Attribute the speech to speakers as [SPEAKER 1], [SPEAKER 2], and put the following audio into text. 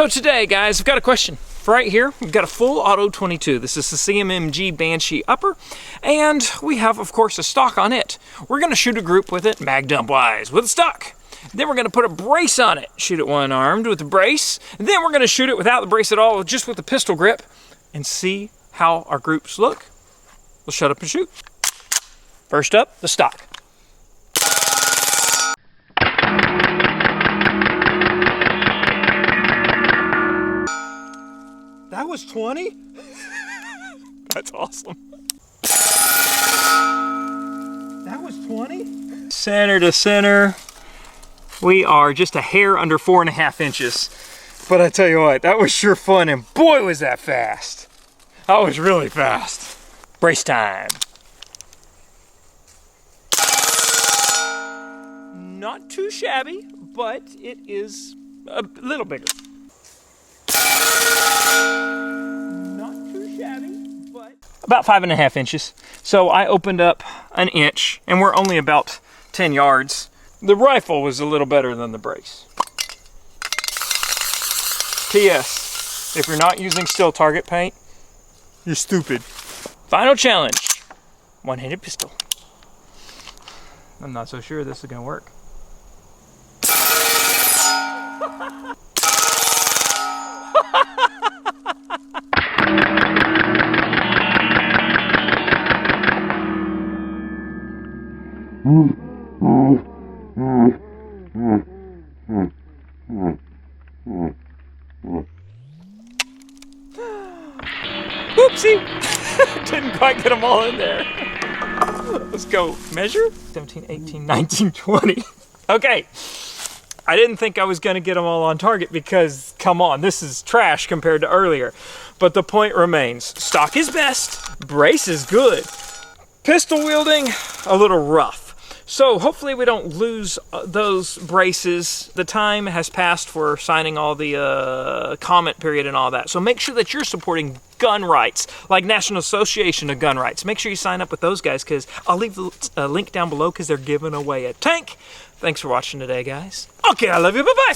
[SPEAKER 1] So today, guys, I've got a question. Right here, we've got a full auto 22. This is the CMMG Banshee upper, and we have, of course, a stock on it. We're gonna shoot a group with it, mag dump wise, with a stock. Then we're gonna put a brace on it, shoot it one armed with the brace. And then we're gonna shoot it without the brace at all, just with the pistol grip, and see how our groups look. We'll shut up and shoot. First up, the stock. That was 20? That's awesome. That was 20? Center to center. We are just a hair under 4.5 inches. But I tell you what, that was sure fun, and boy was that fast. That was really fast. Brace time. Not too shabby, but it is a little bigger. Not too shabby, but about 5.5 inches. So I opened up an inch, and we're only about 10 yards. The rifle was a little better than the brace. P.S. If you're not using still target paint, you're stupid. Final challenge, one-handed pistol. I'm not so sure this is gonna work. Oopsie! Didn't quite get them all in there. Let's go measure. 17, 18, 19, 20. Okay. I didn't think I was going to get them all on target because, come on, this is trash compared to earlier. But the point remains. Stock is best. Brace is good. Pistol wielding, a little rough. So hopefully we don't lose those braces. The time has passed for signing all the comment period and all that. So make sure that you're supporting gun rights, like National Association of Gun Rights. Make sure you sign up with those guys, because I'll leave the link down below because they're giving away a tank. Thanks for watching today, guys. Okay, I love you. Bye-bye.